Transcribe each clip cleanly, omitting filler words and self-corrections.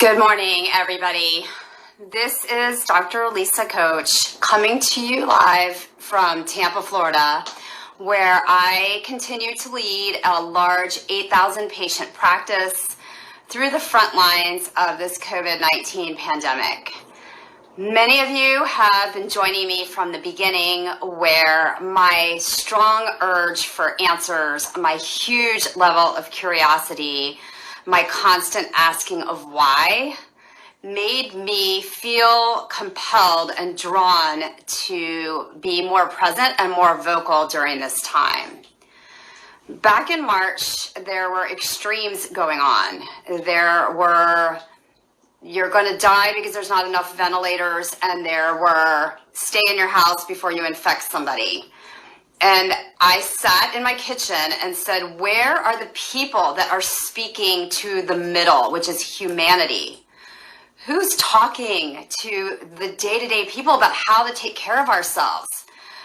Good morning, everybody. This is Dr. Lisa Koche coming to you live from Tampa, Florida, where I continue to lead a large 8,000 patient practice through the front lines of this COVID-19 pandemic. Many of you have been joining me from the beginning, where my strong urge for answers, my huge level of curiosity, my constant asking of why made me feel compelled and drawn to be more present and more vocal during this time. Back in March, there were extremes going on. There were, you're going to die because there's not enough ventilators, and there were, stay in your house before you infect somebody. And I sat in my kitchen and said, where are the people that are speaking to the middle, which is humanity? Who's talking to the day-to-day people about how to take care of ourselves,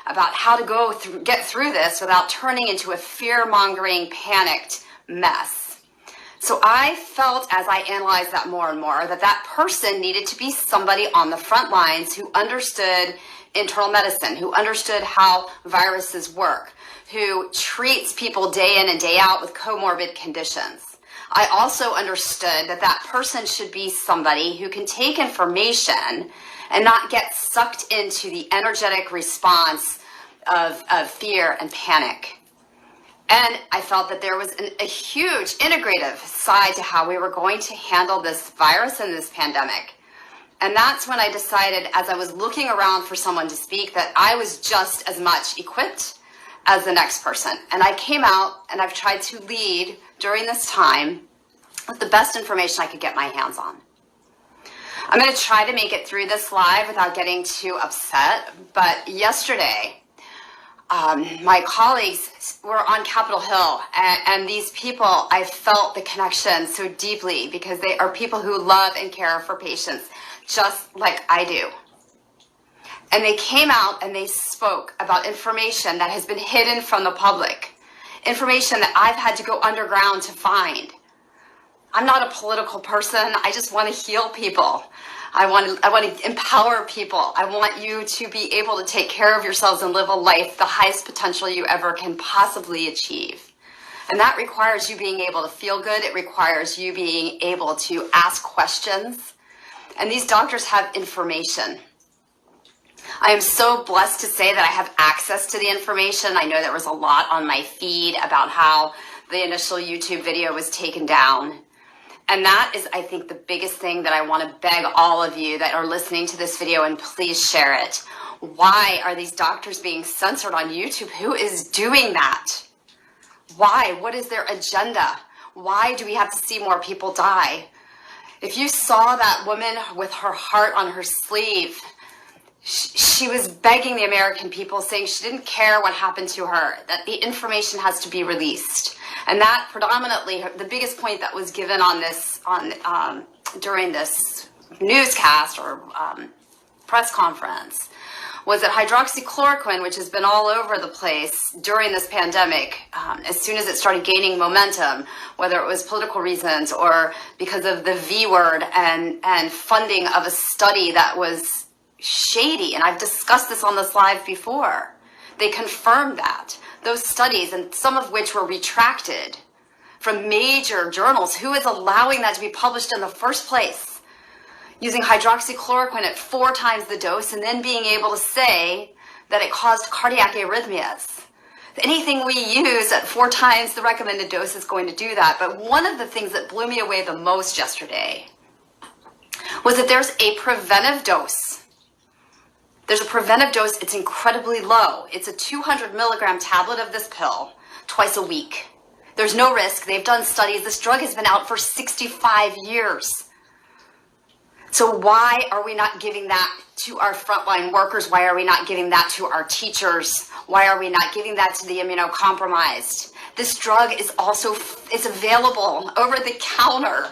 about how to get through this without turning into a fear-mongering, panicked mess? So I felt, as I analyzed that more and more, that person needed to be somebody on the front lines who understood internal medicine, who understood how viruses work, who treats people day in and day out with comorbid conditions. I also understood that person should be somebody who can take information and not get sucked into the energetic response of fear and panic. And I felt that there was a huge integrative side to how we were going to handle this virus and this pandemic. And that's when I decided, as I was looking around for someone to speak, that I was just as much equipped as the next person. And I came out, and I've tried to lead during this time with the best information I could get my hands on. I'm going to try to make it through this live without getting too upset. But yesterday, my colleagues were on Capitol Hill, and these people, I felt the connection so deeply, because they are people who love and care for patients just like I do. And they came out and they spoke about information that has been hidden from the public, information that I've had to go underground to find. I'm not a political person. I just want to heal people. I want to empower people. I want you to be able to take care of yourselves and live a life the highest potential you ever can possibly achieve. And that requires you being able to feel good. It requires you being able to ask questions. And these doctors have information. I am so blessed to say that I have access to the information. I know there was a lot on my feed about how the initial YouTube video was taken down. And that is, I think, the biggest thing that I want to beg all of you that are listening to this video, and please share it. Why are these doctors being censored on YouTube? Who is doing that? Why? What is their agenda? Why do we have to see more people die? If you saw that woman with her heart on her sleeve, she was begging the American people, saying she didn't care what happened to her, that the information has to be released. And that predominantly, the biggest point that was given on this, during this newscast or press conference, was that hydroxychloroquine, which has been all over the place during this pandemic, as soon as it started gaining momentum, whether it was political reasons or because of the V word and funding of a study that was shady, and I've discussed this on this live before. They confirmed that. Those studies, and some of which were retracted from major journals, who is allowing that to be published in the first place? Using hydroxychloroquine at 4 times the dose, and then being able to say that it caused cardiac arrhythmias. Anything we use at 4 times the recommended dose is going to do that. But one of the things that blew me away the most yesterday was that there's a preventive dose. There's a preventive dose. It's incredibly low. It's a 200 milligram tablet of this pill twice a week. There's no risk. They've done studies. This drug has been out for 65 years. So why are we not giving that to our frontline workers? Why are we not giving that to our teachers? Why are we not giving that to the immunocompromised? This drug is also available over the counter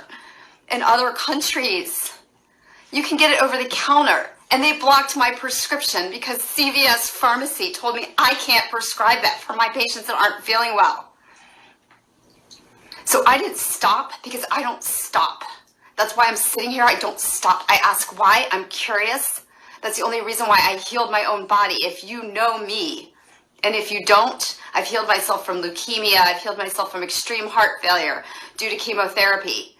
in other countries. You can get it over the counter. And they blocked my prescription because CVS Pharmacy told me I can't prescribe that for my patients that aren't feeling well. So I didn't stop because I don't stop. That's why I'm sitting here. I don't stop. I ask why. I'm curious. That's the only reason why I healed my own body. If you know me, and if you don't, I've healed myself from leukemia. I've healed myself from extreme heart failure due to chemotherapy.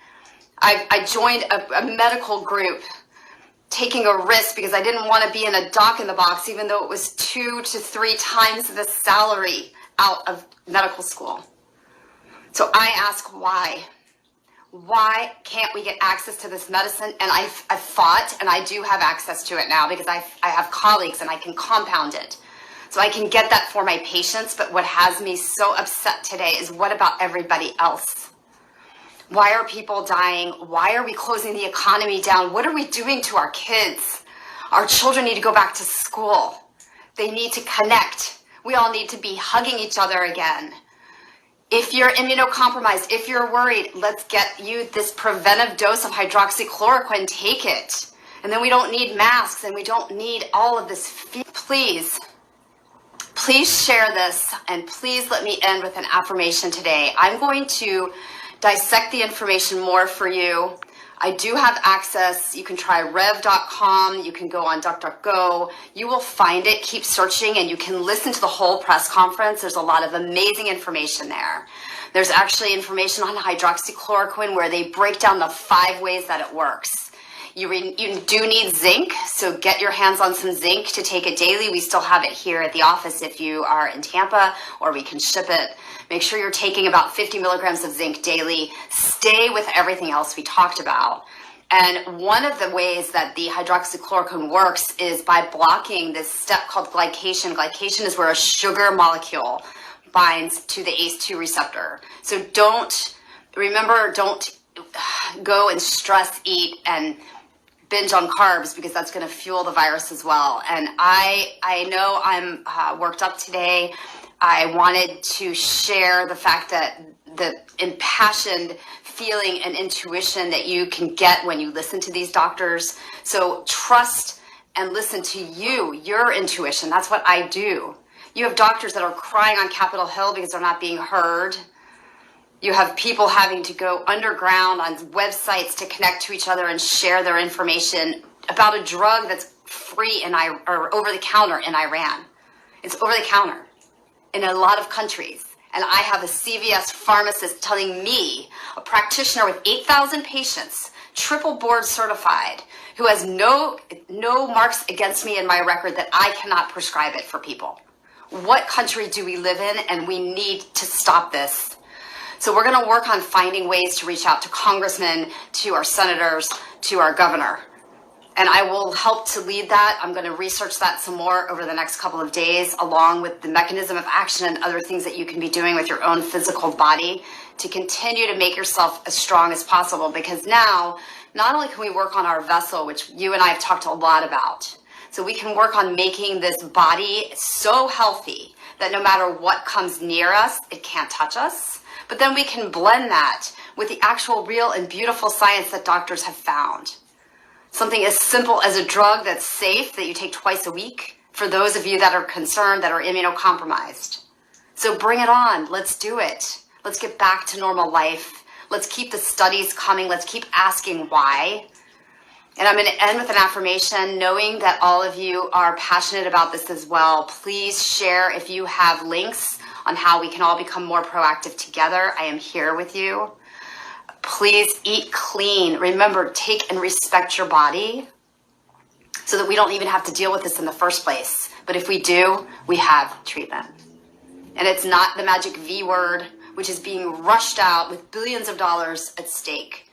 I joined a medical group taking a risk because I didn't want to be in a doc in the box, even though it was 2 to 3 times the salary out of medical school. So I ask why. Why can't we get access to this medicine? And I've fought, and I do have access to it now because I have colleagues and I can compound it. So I can get that for my patients, but what has me so upset today is what about everybody else? Why are people dying? Why are we closing the economy down? What are we doing to our kids? Our children need to go back to school. They need to connect. We all need to be hugging each other again. If you're immunocompromised, if you're worried, let's get you this preventive dose of hydroxychloroquine. Take it. And then we don't need masks and we don't need all of this. Please share this, and please let me end with an affirmation today. I'm going to dissect the information more for you. I do have access. You can try rev.com. You can go on DuckDuckGo. You will find it. Keep searching, and you can listen to the whole press conference. There's a lot of amazing information there. There's actually information on hydroxychloroquine where they break down the 5 ways that it works. You do need zinc, so get your hands on some zinc to take it daily. We still have it here at the office if you are in Tampa, or we can ship it. Make sure you're taking about 50 milligrams of zinc daily. Stay with everything else we talked about. And one of the ways that the hydroxychloroquine works is by blocking this step called glycation. Glycation is where a sugar molecule binds to the ACE2 receptor. So don't go and stress eat and binge on carbs, because that's going to fuel the virus as well. And I know I'm worked up today. I wanted to share the fact that the impassioned feeling and intuition that you can get when you listen to these doctors. So trust and listen to your intuition. That's what I do. You have doctors that are crying on Capitol Hill because they're not being heard. You have people having to go underground on websites to connect to each other and share their information about a drug that's free or over the counter in Iran. It's over the counter in a lot of countries. And I have a CVS pharmacist telling me, a practitioner with 8,000 patients, triple board certified, who has no marks against me in my record, that I cannot prescribe it for people. What country do we live in? And we need to stop this. So we're going to work on finding ways to reach out to congressmen, to our senators, to our governor. And I will help to lead that. I'm going to research that some more over the next couple of days, along with the mechanism of action and other things that you can be doing with your own physical body to continue to make yourself as strong as possible. Because now, not only can we work on our vessel, which you and I have talked a lot about, so we can work on making this body so healthy that no matter what comes near us, it can't touch us. But then we can blend that with the actual real and beautiful science that doctors have found. Something as simple as a drug that's safe that you take twice a week for those of you that are concerned, that are immunocompromised. So bring it on. Let's do it. Let's get back to normal life. Let's keep the studies coming. Let's keep asking why. And I'm going to end with an affirmation, knowing that all of you are passionate about this as well. Please share if you have links on how we can all become more proactive together. I am here with you. Please eat clean. Remember, take and respect your body so that we don't even have to deal with this in the first place. But if we do, we have treatment. And it's not the magic V word, which is being rushed out with billions of dollars at stake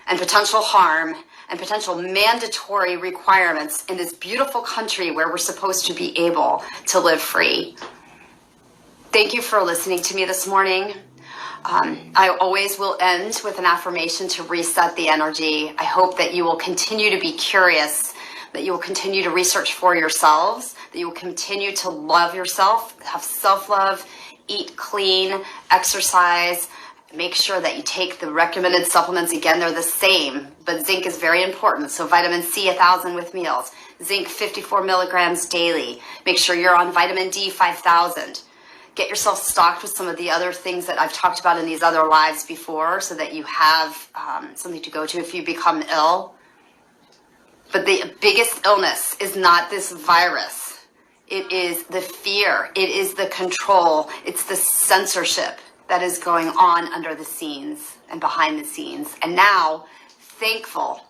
and potential harm and potential mandatory requirements in this beautiful country where we're supposed to be able to live free. Thank you for listening to me this morning. I always will end with an affirmation to reset the energy. I hope that you will continue to be curious, that you will continue to research for yourselves, that you will continue to love yourself, have self-love, eat clean, exercise, make sure that you take the recommended supplements. Again, they're the same, but zinc is very important. So vitamin C, 1,000 with meals, zinc 54 milligrams daily. Make sure you're on vitamin D, 5,000. Get yourself stocked with some of the other things that I've talked about in these other lives before so that you have something to go to if you become ill. But the biggest illness is not this virus. It is the fear. It is the control. It's the censorship that is going on under the scenes and behind the scenes. And now, thankful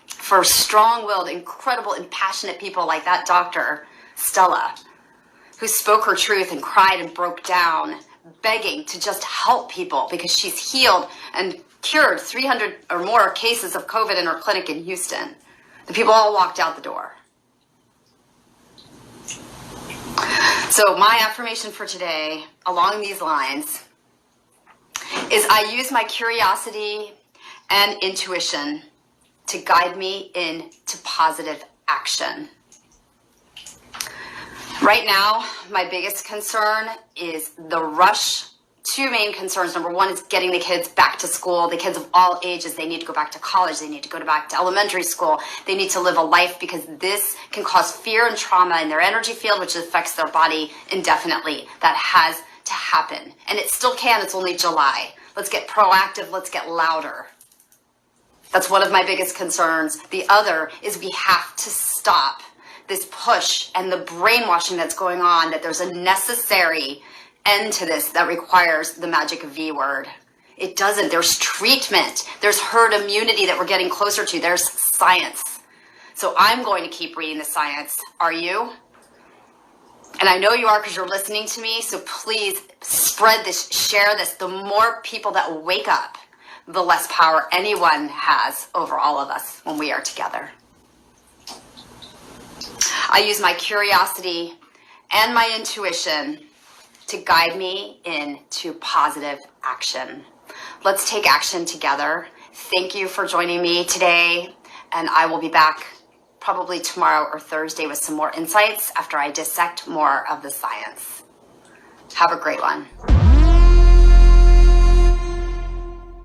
for strong-willed, incredible, and passionate people like that doctor, Stella, who spoke her truth and cried and broke down, begging to just help people because she's healed and cured 300 or more cases of COVID in her clinic in Houston. The people all walked out the door. So my affirmation for today, along these lines, is I use my curiosity and intuition to guide me into positive action. Right now, my biggest concern is the rush. Two main concerns. Number one is getting the kids back to school. The kids of all ages, they need to go back to college. They need to go back to elementary school. They need to live a life because this can cause fear and trauma in their energy field, which affects their body indefinitely. That has to happen. And it still can. It's only July. Let's get proactive. Let's get louder. That's one of my biggest concerns. The other is we have to stop this push and the brainwashing that's going on, that there's a necessary end to this that requires the magic V word. It doesn't. There's treatment. There's herd immunity that we're getting closer to. There's science. So I'm going to keep reading the science. Are you? And I know you are because you're listening to me. So please spread this, share this. The more people that wake up, the less power anyone has over all of us when we are together. I use my curiosity and my intuition to guide me into positive action. Let's take action together. Thank you for joining me today, and I will be back probably tomorrow or Thursday with some more insights after I dissect more of the science. Have a great one.